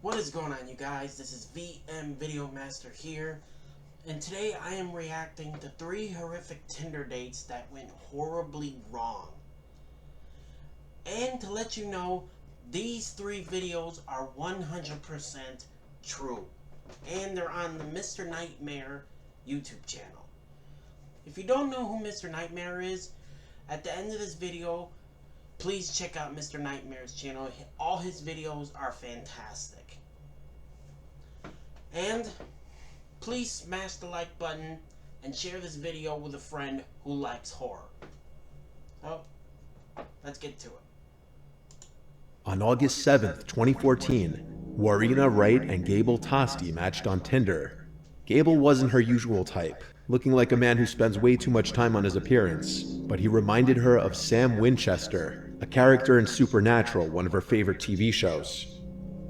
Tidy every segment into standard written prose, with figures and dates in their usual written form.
What is going on, you guys? This is VM Video Master here, and today I am reacting to 3 horrific Tinder dates that went horribly wrong. And to let you know, these 3 videos are 100% true, and they're on the Mr. Nightmare YouTube channel. If you don't know who Mr. Nightmare is, at the end of this video, please check out Mr. Nightmare's channel. All his videos are fantastic. And please smash the like button and share this video with a friend who likes horror. So, let's get to it. On August 7th, 2014, Warina Wright and Gable Tosti matched on Tinder. Gable wasn't her usual type, looking like a man who spends way too much time on his appearance, but he reminded her of Sam Winchester, a character in Supernatural, one of her favorite TV shows.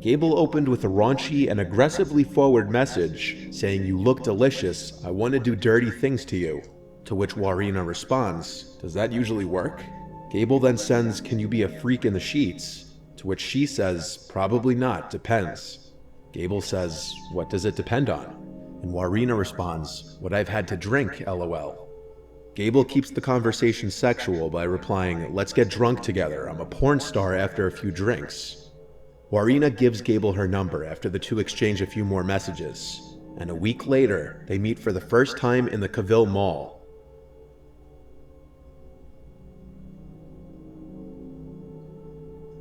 Gable opened with a raunchy and aggressively forward message, saying, "You look delicious, I want to do dirty things to you." To which Warina responds, "Does that usually work?" Gable then sends, "Can you be a freak in the sheets?" To which she says, "Probably not, depends." Gable says, "What does it depend on?" And Warina responds, "What I've had to drink, lol. Gable keeps the conversation sexual by replying, "Let's get drunk together, I'm a porn star after a few drinks." Warina gives Gable her number after the two exchange a few more messages, and a week later, they meet for the first time in the Cavill Mall.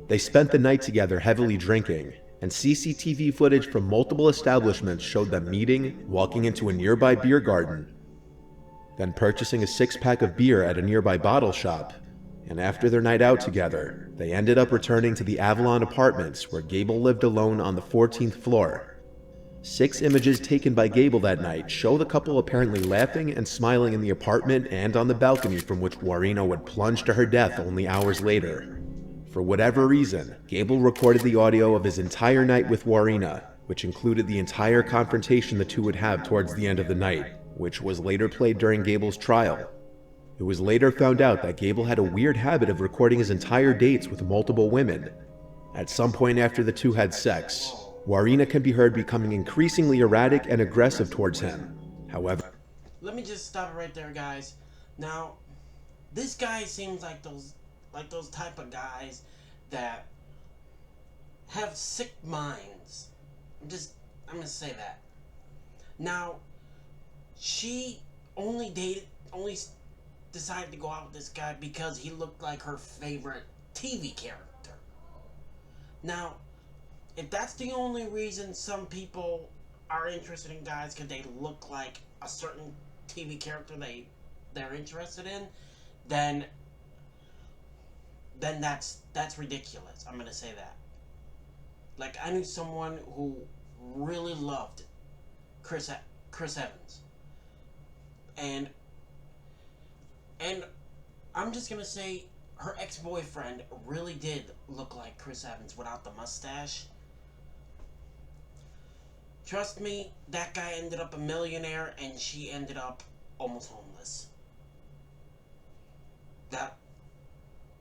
They spent the night together heavily drinking, and CCTV footage from multiple establishments showed them meeting, walking into a nearby beer garden, then purchasing a 6-pack of beer at a nearby bottle shop. And after their night out together, they ended up returning to the Avalon Apartments where Gable lived alone on the 14th floor. 6 images taken by Gable that night show the couple apparently laughing and smiling in the apartment and on the balcony from which Warina would plunge to her death only hours later. For whatever reason, Gable recorded the audio of his entire night with Warina, which included the entire confrontation the two would have towards the end of the night, which was later played during Gable's trial. It was later found out that Gable had a weird habit of recording his entire dates with multiple women. At some point after the two had sex, Warina can be heard becoming increasingly erratic and aggressive towards him. However, Let me just stop it right there, guys. Now, this guy seems like those type of guys that have sick minds. I'm gonna say that. Now, she only decided to go out with this guy because he looked like her favorite TV character. Now, if that's the only reason some people are interested in guys because they look like a certain TV character they're interested in, then that's ridiculous. I'm gonna say that. Like, I knew someone who really loved Chris Evans, and I'm just gonna say her ex-boyfriend really did look like Chris Evans without the mustache. Trust me, that guy ended up a millionaire and she ended up almost homeless.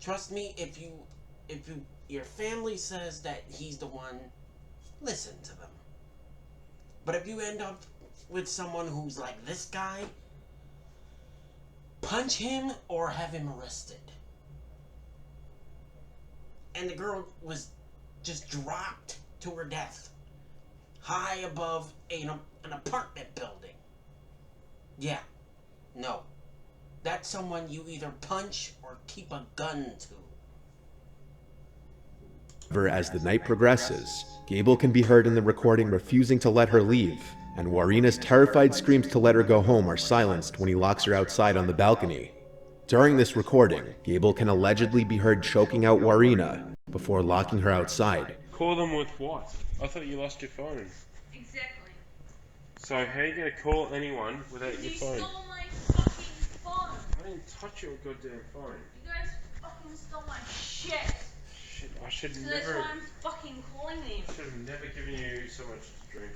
Trust me, if your family says that he's the one, listen to them. But if you end up with someone who's like this guy, punch him or have him arrested. And the girl was just dropped to her death, high above an apartment building. Yeah, no. That's someone you either punch or keep a gun to. as the night progresses, Gable can be heard in the recording refusing to let her leave, and Warina's terrified screams to let her go home are silenced when he locks her outside on the balcony. During this recording, Gable can allegedly be heard choking out Warina before locking her outside. Call them with what? I thought you lost your phone. Exactly. So how are you going to call anyone without your phone? You stole my fucking phone. I didn't touch your goddamn phone. You guys fucking stole my shit. Shit, I should So never... that's why I'm fucking calling them. I should have never given you so much to drink.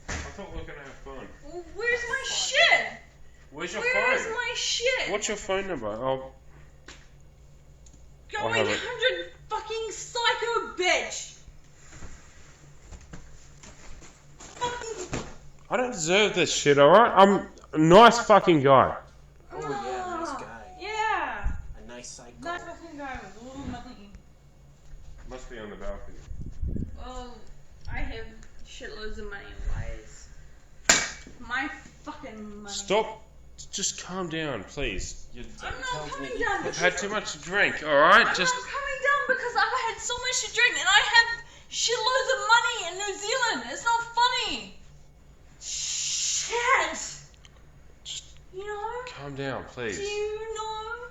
I thought we were going to have fun. Well, where's my shit? Where's your Where's phone? my shit? What's your phone number? Go I'll have it. 800 fucking psycho bitch. I don't deserve this shit, alright? I'm a nice fucking guy. Oh yeah, nice guy. Yeah. A nice psycho. Nice fucking guy with a little nothing. Must be on the balcony. Well, I have shitloads of money in ways. My fucking money. Stop. Just calm down, please. I'm not coming down. You've had too much to drink, alright? I'm Just. not coming down because I've had so much to drink and I have shitloads of money in New Zealand. It's not funny. Shit. You know? Calm down, please. Do you know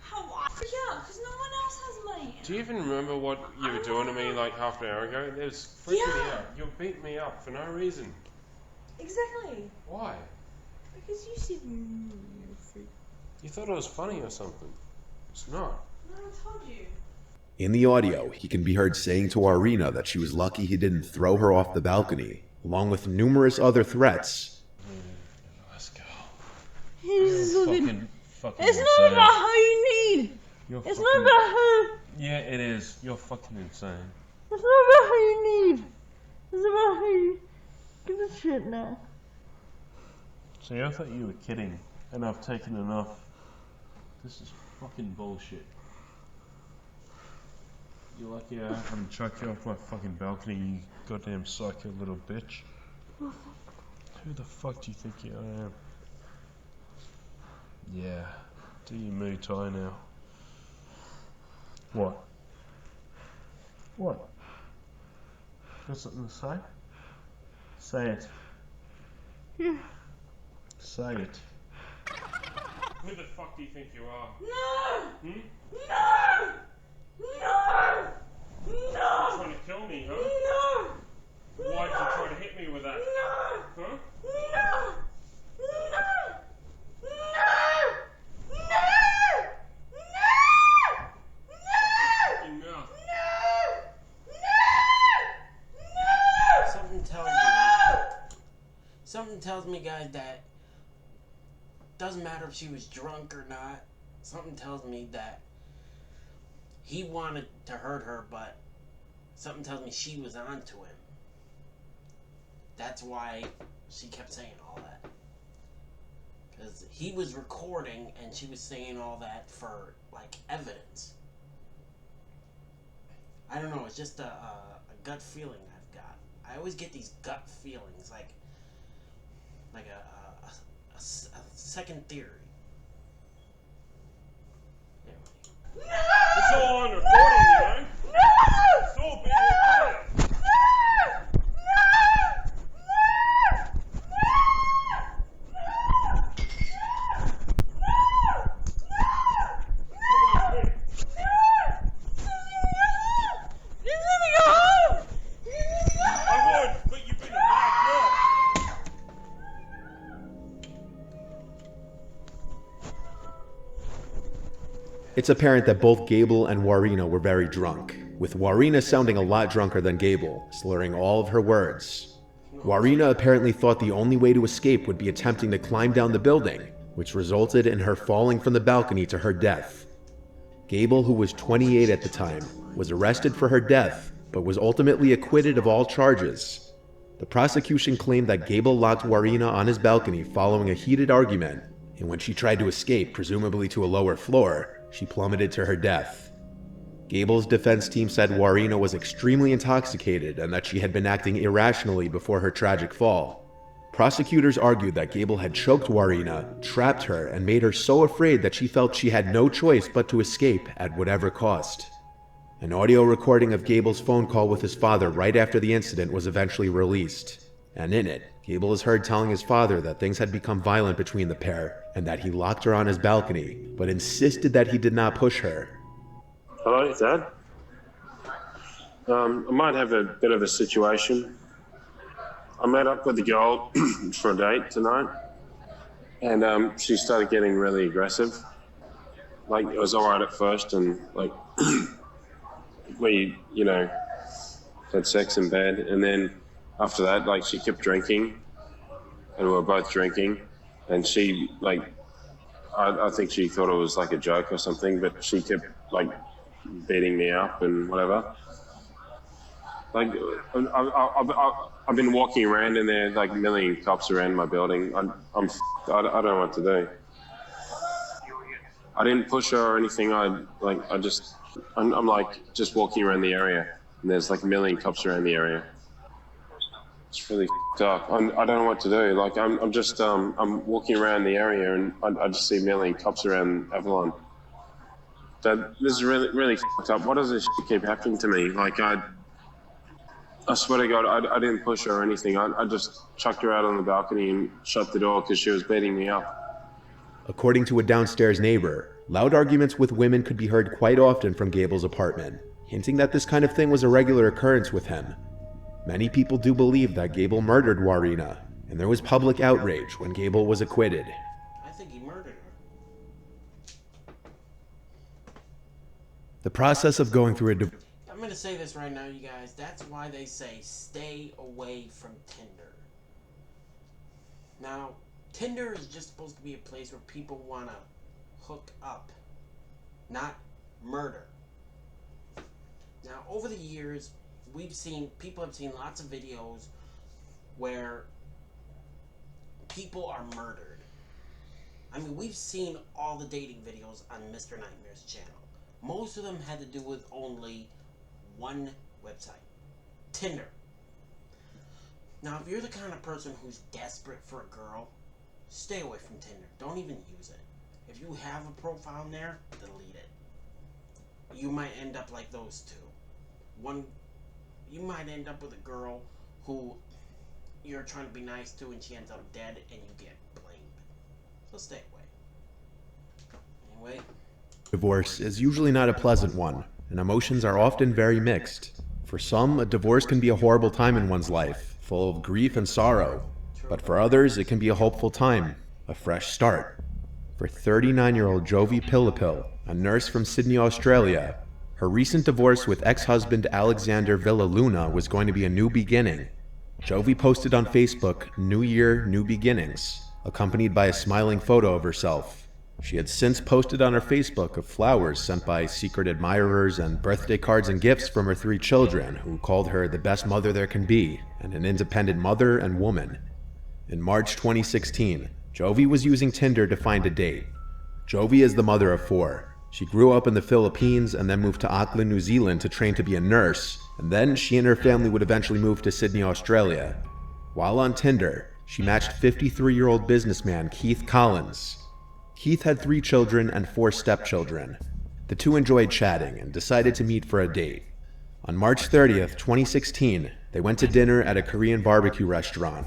how I freak out? Because no one else has money. Do you even remember what you were doing to me like half an hour ago? It was freaking me Yeah. out. You beat me up for no reason. Exactly. Why? Because you said you freak. You thought it was funny or something. It's not. No, I told you. In the audio, he can be heard saying to Warina that she was lucky he didn't throw her off the balcony, along with numerous other threats. Let's go. He's Fucking It's not about how you need. You're It's not about how. Yeah, it is. You're fucking insane. It's not about how you need. It's about how you give a shit now. See, I thought you were kidding, and I've taken enough. This is fucking bullshit. You're lucky I haven't chucked you off my fucking balcony, you goddamn psycho little bitch. Who the fuck do you think I am? Yeah, do your Muay Thai now. What? What? Got something to say? Say it. Yeah. Say it. Who the fuck do you think you are? No! Hmm? No! No! You're No! trying to kill me, huh? No! Why'd you try to hit me with that? No! Huh? No! No! No! Fucking mouth. Something tells me, guys, that doesn't matter if she was drunk or not. Something tells me that he wanted to hurt her, but something tells me she was onto him. That's why she kept saying all that. Because he was recording and she was saying all that for, like, evidence. I don't know, it's just a gut feeling I've got. I always get these gut feelings, like a second theory. Anyway. It's all on recording, you know? It's all being recorded. I would, but you've been a bad girl. It's apparent that both Gable and Warina were very drunk, with Warina sounding a lot drunker than Gable, slurring all of her words. Warina apparently thought the only way to escape would be attempting to climb down the building, which resulted in her falling from the balcony to her death. Gable, who was 28 at the time, was arrested for her death, but was ultimately acquitted of all charges. The prosecution claimed that Gable locked Warina on his balcony following a heated argument, and when she tried to escape, presumably to a lower floor, she plummeted to her death. Gable's defense team said Warina was extremely intoxicated and that she had been acting irrationally before her tragic fall. Prosecutors argued that Gable had choked Warina, trapped her, and made her so afraid that she felt she had no choice but to escape at whatever cost. An audio recording of Gable's phone call with his father right after the incident was eventually released, and in it, Gable is heard telling his father that things had become violent between the pair and that he locked her on his balcony, but insisted that he did not push her. Hello, Dad. I might have a bit of a situation. I met up with the girl for a date tonight, and she started getting really aggressive. Like, it was alright at first, and like, we, had sex in bed, and then after that, like, she kept drinking, and we were both drinking, and she, like, I think she thought it was like a joke or something, but she kept, like, beating me up and whatever. Like, I've been walking around and there's like a million cops around my building. I don't know what to do. I didn't push her or anything. I'm like just walking around the area and there's like a million cops around the area. It's really up. I don't know what to do. Like I'm walking around the area and I just see a million cops around Avalon. This is really up. Why does this keep happening to me? Like I swear to God, I didn't push her or anything. I just chucked her out on the balcony and shut the door because she was beating me up. According to a downstairs neighbor, loud arguments with women could be heard quite often from Gable's apartment, hinting that this kind of thing was a regular occurrence with him. Many people do believe that Gable murdered Warina, and there was public outrage when Gable was acquitted. I think he murdered her. The process of going through a I'm gonna say this right now, you guys. That's why they say stay away from Tinder. Now, Tinder is just supposed to be a place where people wanna hook up, not murder. Now, over the years, people have seen lots of videos where people are murdered. I mean, we've seen all the dating videos on Mr. Nightmare's channel. Most of them had to do with only one website, Tinder. Now, if you're the kind of person who's desperate for a girl, stay away from Tinder. Don't even use it. If you have a profile in there, delete it. You might end up like those two. You might end up with a girl who you're trying to be nice to and she ends up dead and you get blamed. So stay away. Anyway. Divorce is usually not a pleasant one, and emotions are often very mixed. For some, a divorce can be a horrible time in one's life, full of grief and sorrow. But for others, it can be a hopeful time, a fresh start. For 39-year-old Jovi Pillipil, a nurse from Sydney, Australia, her recent divorce with ex-husband Alexander Villaluna was going to be a new beginning. Jovi posted on Facebook, "New Year, New Beginnings," accompanied by a smiling photo of herself. She had since posted on her Facebook of flowers sent by secret admirers and birthday cards and gifts from her 3 children, who called her the best mother there can be, and an independent mother and woman. In March 2016, Jovi was using Tinder to find a date. Jovi is the mother of 4. She grew up in the Philippines and then moved to Auckland, New Zealand to train to be a nurse, and then she and her family would eventually move to Sydney, Australia. While on Tinder, she matched 53-year-old businessman Keith Collins. Keith had 3 children and 4 stepchildren. The two enjoyed chatting and decided to meet for a date. On March 30th, 2016, they went to dinner at a Korean barbecue restaurant.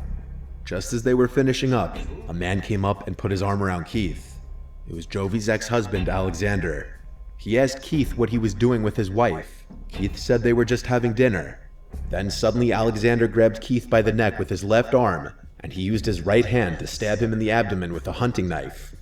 Just as they were finishing up, a man came up and put his arm around Keith. It was Jovi's ex-husband, Alexander. He asked Keith what he was doing with his wife. Keith said they were just having dinner. Then suddenly Alexander grabbed Keith by the neck with his left arm, and he used his right hand to stab him in the abdomen with a hunting knife.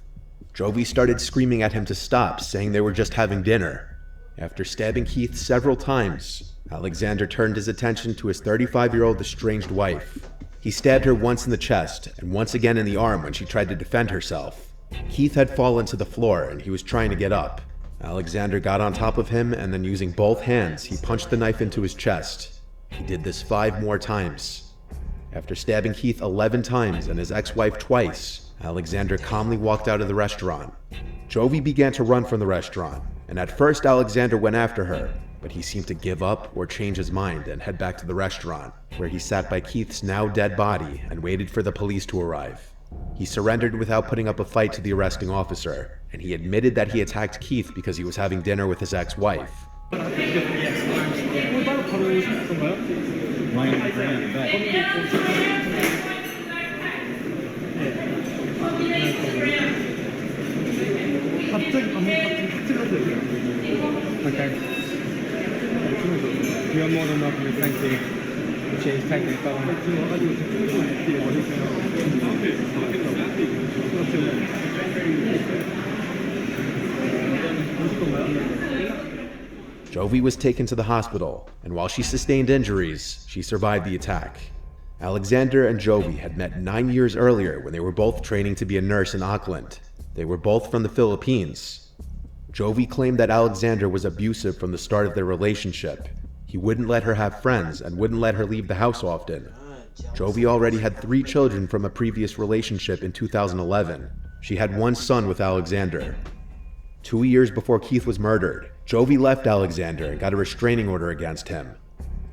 Jovi started screaming at him to stop, saying they were just having dinner. After stabbing Keith several times, Alexander turned his attention to his 35-year-old estranged wife. He stabbed her once in the chest and once again in the arm when she tried to defend herself. Keith had fallen to the floor and he was trying to get up. Alexander got on top of him and then using both hands, he punched the knife into his chest. He did this 5 more times. After stabbing Keith 11 times and his ex-wife twice, Alexander calmly walked out of the restaurant. Jovi began to run from the restaurant, and at first Alexander went after her, but he seemed to give up or change his mind and head back to the restaurant, where he sat by Keith's now dead body and waited for the police to arrive. He surrendered without putting up a fight to the arresting officer, and he admitted that he attacked Keith because he was having dinner with his ex-wife. Okay. You're more than welcome, thank you. Cheers, take it, bye. Jovi was taken to the hospital, and while she sustained injuries, she survived the attack. Alexander and Jovi had met 9 years earlier when they were both training to be a nurse in Auckland. They were both from the Philippines. Jovi claimed that Alexander was abusive from the start of their relationship. He wouldn't let her have friends and wouldn't let her leave the house often. Jealous. Jovi already had 3 children from a previous relationship in 2011. She had 1 son with Alexander. 2 years before Keith was murdered, Jovi left Alexander and got a restraining order against him.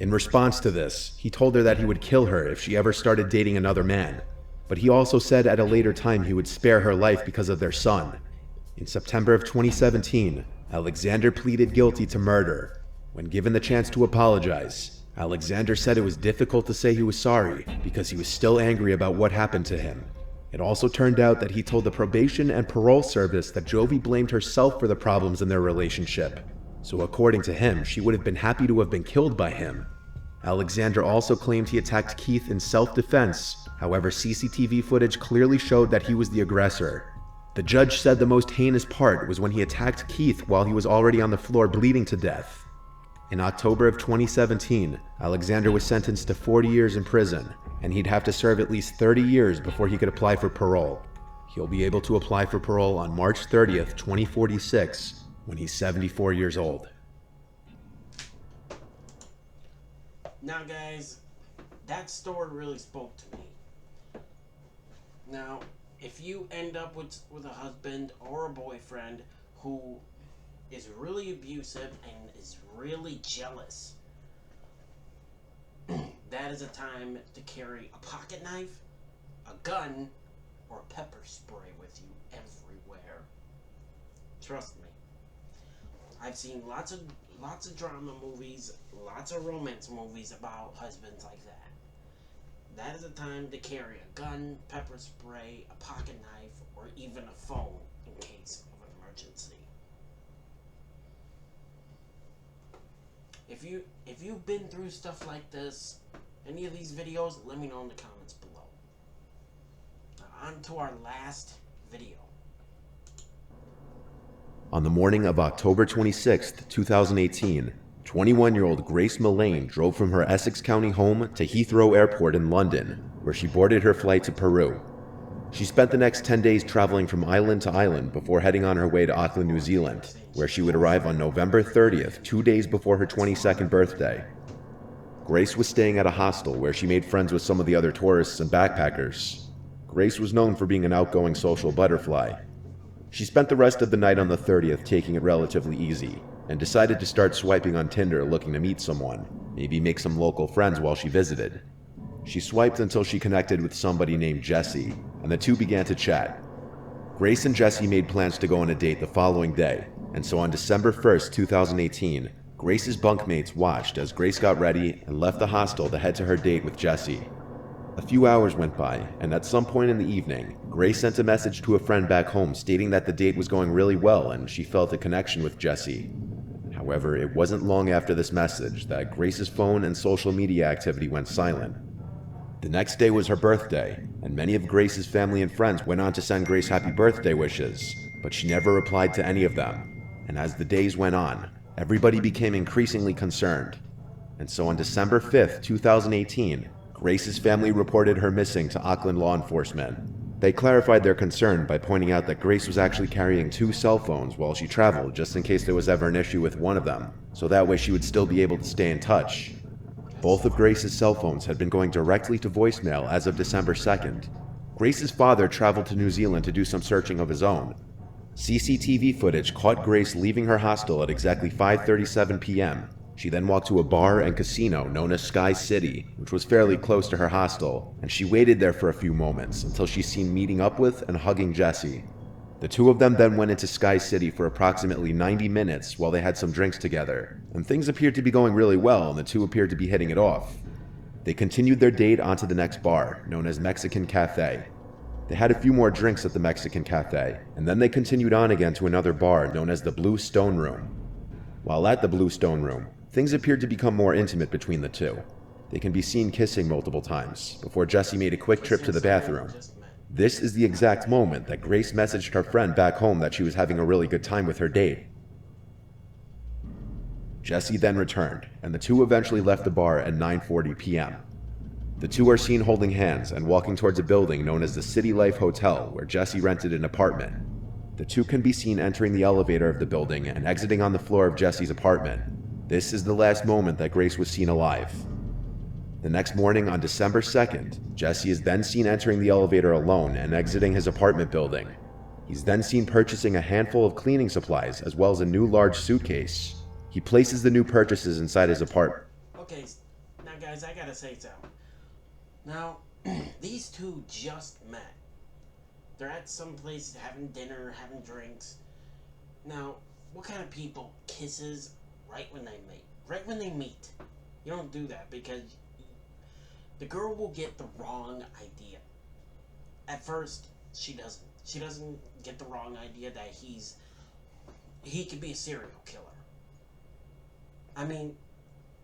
In response to this, he told her that he would kill her if she ever started dating another man. But he also said at a later time he would spare her life because of their son. In September of 2017, Alexander pleaded guilty to murder. When given the chance to apologize, Alexander said it was difficult to say he was sorry because he was still angry about what happened to him. It also turned out that he told the probation and parole service that Jovi blamed herself for the problems in their relationship. So according to him, she would have been happy to have been killed by him. Alexander also claimed he attacked Keith in self-defense. However, CCTV footage clearly showed that he was the aggressor. The judge said the most heinous part was when he attacked Keith while he was already on the floor bleeding to death. In October of 2017, Alexander was sentenced to 40 years in prison, and he'd have to serve at least 30 years before he could apply for parole. He'll be able to apply for parole on March 30th, 2046, when he's 74 years old. Now guys, that story really spoke to me. Now, if you end up with a husband or a boyfriend who is really abusive and is really jealous, that is a time to carry a pocket knife, a gun, or a pepper spray with you everywhere. Trust me. I've seen lots of drama movies, lots of romance movies about husbands like that. That is a time to carry a gun, pepper spray, a pocket knife, or even a phone in case of an emergency. If you've been through stuff like this, any of these videos, let me know in the comments below. Now on to our last video. On the morning of October 26, 2018, 21-year-old Grace Mullane drove from her Essex County home to Heathrow Airport in London, where she boarded her flight to Peru. She spent the next 10 days traveling from island to island before heading on her way to Auckland, New Zealand, where she would arrive on November 30th, 2 days before her 22nd birthday. Grace was staying at a hostel where she made friends with some of the other tourists and backpackers. Grace was known for being an outgoing social butterfly. She spent the rest of the night on the 30th taking it relatively easy, and decided to start swiping on Tinder looking to meet someone, maybe make some local friends while she visited. She swiped until she connected with somebody named Jesse, and the two began to chat. Grace and Jesse made plans to go on a date the following day, and so on December 1st, 2018, Grace's bunkmates watched as Grace got ready and left the hostel to head to her date with Jesse. A few hours went by, and at some point in the evening, Grace sent a message to a friend back home stating that the date was going really well and she felt a connection with Jesse. However, it wasn't long after this message that Grace's phone and social media activity went silent. The next day was her birthday, and many of Grace's family and friends went on to send Grace happy birthday wishes, but she never replied to any of them. And as the days went on, everybody became increasingly concerned. And so on December 5th, 2018, Grace's family reported her missing to Auckland law enforcement. They clarified their concern by pointing out that Grace was actually carrying 2 cell phones while she traveled just in case there was ever an issue with one of them, so that way she would still be able to stay in touch. Both of Grace's cell phones had been going directly to voicemail as of December 2nd. Grace's father traveled to New Zealand to do some searching of his own. CCTV footage caught Grace leaving her hostel at exactly 5:37 p.m. She then walked to a bar and casino known as Sky City, which was fairly close to her hostel, and she waited there for a few moments until she's seen meeting up with and hugging Jesse. The two of them then went into Sky City for approximately 90 minutes while they had some drinks together, and things appeared to be going really well and the two appeared to be hitting it off. They continued their date onto the next bar, known as Mexican Cafe. They had a few more drinks at the Mexican Cafe, and then they continued on again to another bar known as the Blue Stone Room. While at the Blue Stone Room, things appeared to become more intimate between the two. They can be seen kissing multiple times, before Jesse made a quick trip to the bathroom. This is the exact moment that Grace messaged her friend back home that she was having a really good time with her date. Jesse then returned, and the two eventually left the bar at 9:40 p.m. The two are seen holding hands and walking towards a building known as the City Life Hotel, where Jesse rented an apartment. The two can be seen entering the elevator of the building and exiting on the floor of Jesse's apartment. This is the last moment that Grace was seen alive. The next morning on December 2nd, Jesse is then seen entering the elevator alone and exiting his apartment building. He's then seen purchasing a handful of cleaning supplies as well as a new large suitcase. He places the new purchases inside his apartment. Okay, now guys, I gotta say something. Now, these two just met. They're at some place having dinner, having drinks. Now, what kind of people kisses right when they meet? Right when they meet. You don't do that because the girl will get the wrong idea. At first, she doesn't. She doesn't get the wrong idea that he could be a serial killer. I mean,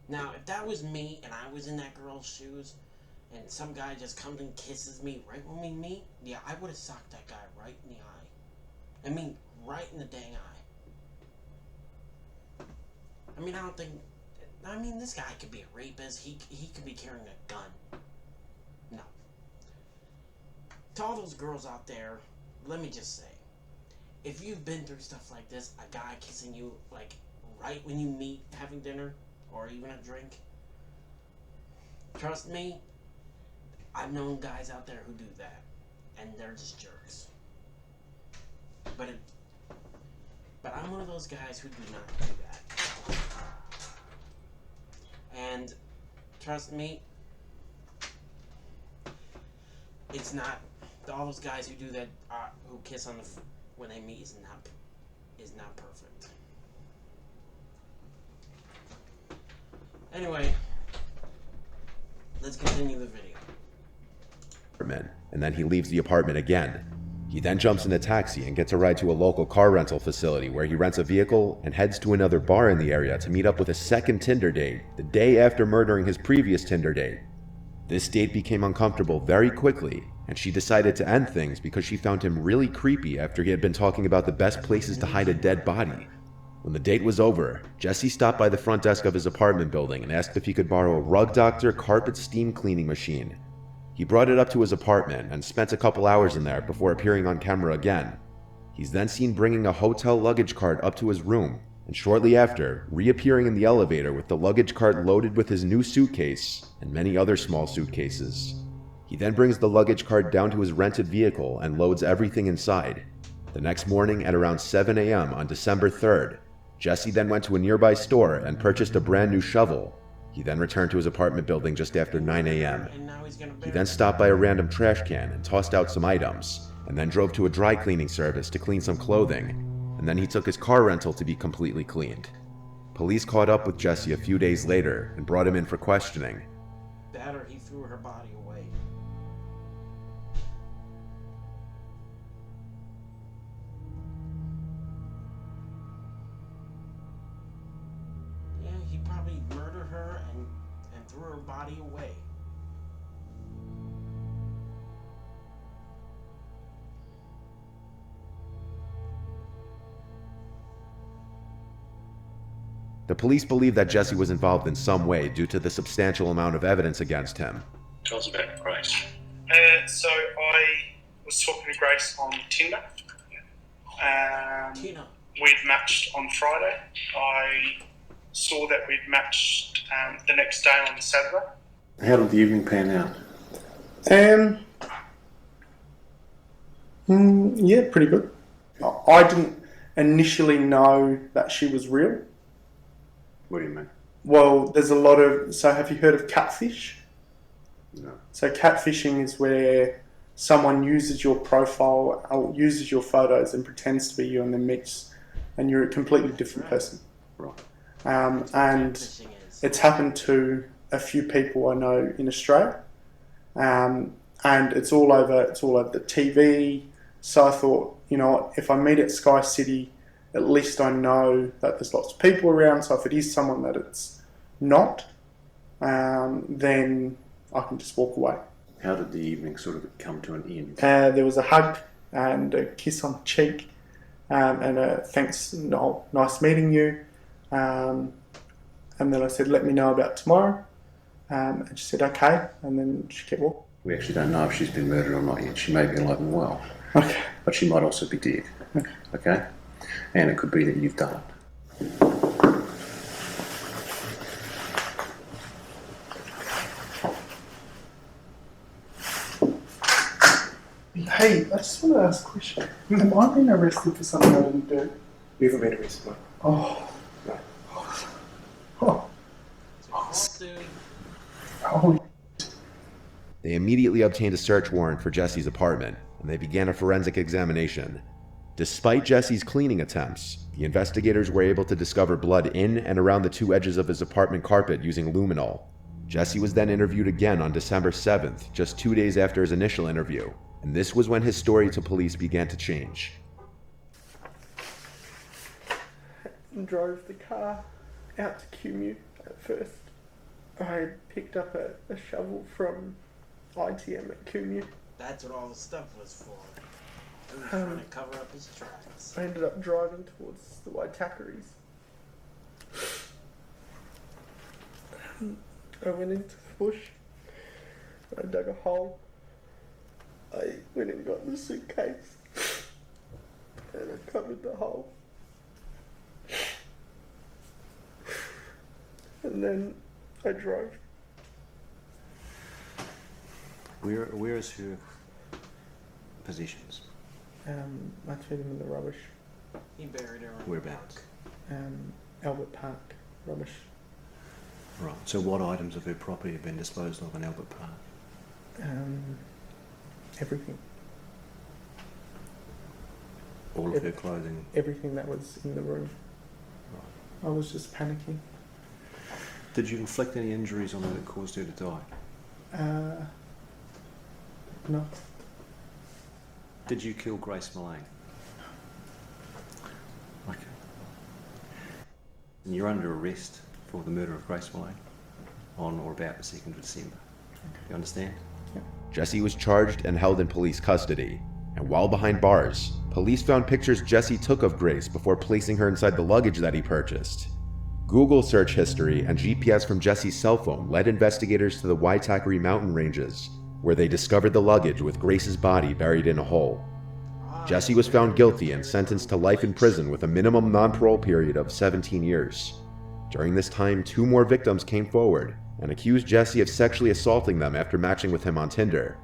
now if that was me and I was in that girl's shoes and some guy just comes and kisses me right when we meet, yeah, I would have socked that guy right in the eye. I mean, right in the dang eye. I mean, this guy could be a rapist. He could be carrying a gun. No. To all those girls out there, let me just say, if you've been through stuff like this, a guy kissing you, like, right when you meet, having dinner, or even a drink, trust me, I've known guys out there who do that, and they're just jerks. But I'm one of those guys who do not do that. And trust me, it's not all those guys who do that, who kiss on when they meet is not perfect. Anyway, let's continue the video. And then he leaves the apartment again. He then jumps in a taxi and gets a ride to a local car rental facility where he rents a vehicle and heads to another bar in the area to meet up with a second Tinder date the day after murdering his previous Tinder date. This date became uncomfortable very quickly, and she decided to end things because she found him really creepy after he had been talking about the best places to hide a dead body. When the date was over, Jesse stopped by the front desk of his apartment building and asked if he could borrow a Rug Doctor carpet steam cleaning machine. He brought it up to his apartment and spent a couple hours in there before appearing on camera again. He's then seen bringing a hotel luggage cart up to his room, and shortly after, reappearing in the elevator with the luggage cart loaded with his new suitcase and many other small suitcases. He then brings the luggage cart down to his rented vehicle and loads everything inside. The next morning at around 7 a.m. on December 3rd, Jesse then went to a nearby store and purchased a brand new shovel. He then returned to his apartment building just after 9 a.m. He then stopped by a random trash can and tossed out some items, and then drove to a dry cleaning service to clean some clothing, and then he took his car rental to be completely cleaned. Police caught up with Jesse a few days later and brought him in for questioning. That or he threw her body away. Yeah, he probably murdered her and threw her body away. The police believe that Jesse was involved in some way due to the substantial amount of evidence against him. Tell us about Grace. So I was talking to Grace on Tinder. We'd matched on Friday. I saw that we'd matched the next day on Saturday. How did the evening pan out? Yeah, pretty good. I didn't initially know that she was real. What do you mean? Well, there's a lot of... So have you heard of catfish? No. So catfishing is where someone uses your profile, or uses your photos and pretends to be you and then meets, and you're a completely different person. Right. And it's happened to a few people I know in Australia. And it's all over the TV. So I thought, you know what, if I meet at Sky City, at least I know that there's lots of people around, so if it is someone that it's not, then I can just walk away. How did the evening sort of come to an end? There was a hug and a kiss on the cheek, and a thanks, no, nice meeting you. And then I said, let me know about tomorrow. And she said, okay, and then she kept walking. We actually don't know if she's been murdered or not yet. She may be alive and well. Okay. But she might also be dead. Okay? And it could be that you've done it. Hey, I just want to ask a question. Have I been arrested for something I didn't do? You haven't been arrested, mate. Oh. No. Oh. Dude. Holy. They immediately obtained a search warrant for Jesse's apartment, and they began a forensic examination. Despite Jesse's cleaning attempts, the investigators were able to discover blood in and around the two edges of his apartment carpet using luminol. Jesse was then interviewed again on December 7th, just 2 days after his initial interview, and this was when his story to police began to change. And drove the car out to Cumu at first. I picked up a shovel from ITM at Cumu. That's what all the stuff was for. He was trying to cover up his tracks. I ended up driving towards the Waitakaris. I went into the bush. I dug a hole. I went and got the suitcase. And I covered the hole. And then I drove. Where is her possessions? I threw them in the rubbish. He buried her in Whereabouts? Albert Park rubbish. Right. So what items of her property have been disposed of in Albert Park? Everything. All of her clothing? Everything that was in the room. Right. I was just panicking. Did you inflict any injuries on her that caused her to die? No. Did you kill Grace Mullane? Okay. And you're under arrest for the murder of Grace Mullane on or about the 2nd of December. You understand? Jesse was charged and held in police custody, and while behind bars, police found pictures Jesse took of Grace before placing her inside the luggage that he purchased. Google search history and GPS from Jesse's cell phone led investigators to the Waitakere mountain ranges, where they discovered the luggage with Grace's body buried in a hole. Jesse was found guilty and sentenced to life in prison with a minimum non-parole period of 17 years. During this time, 2 more victims came forward and accused Jesse of sexually assaulting them after matching with him on Tinder.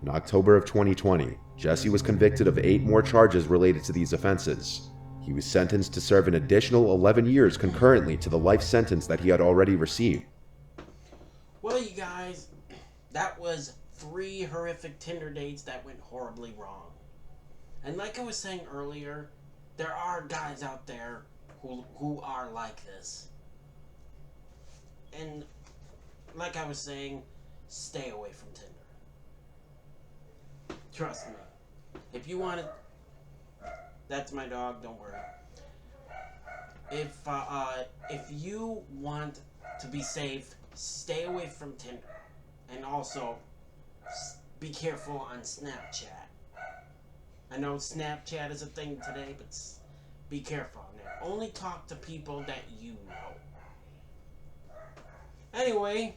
In October of 2020, Jesse was convicted of 8 more charges related to these offenses. He was sentenced to serve an additional 11 years concurrently to the life sentence that he had already received. Well, you guys, that was 3 horrific Tinder dates that went horribly wrong. And like I was saying earlier, there are guys out there who are like this. And like I was saying, stay away from Tinder. Trust me. If you want to... That's my dog, don't worry. If you want to be safe, stay away from Tinder. And also, be careful on Snapchat. I know Snapchat is a thing today, but be careful on there. Only talk to people that you know. Anyway,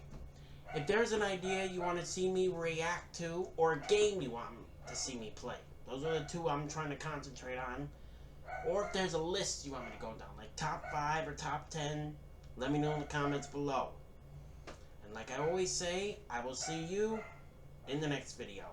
if there's an idea you want to see me react to, or a game you want to see me play, those are the 2 I'm trying to concentrate on. Or if there's a list you want me to go down, like top 5 or top 10, let me know in the comments below. And like I always say, I will see you in the next video.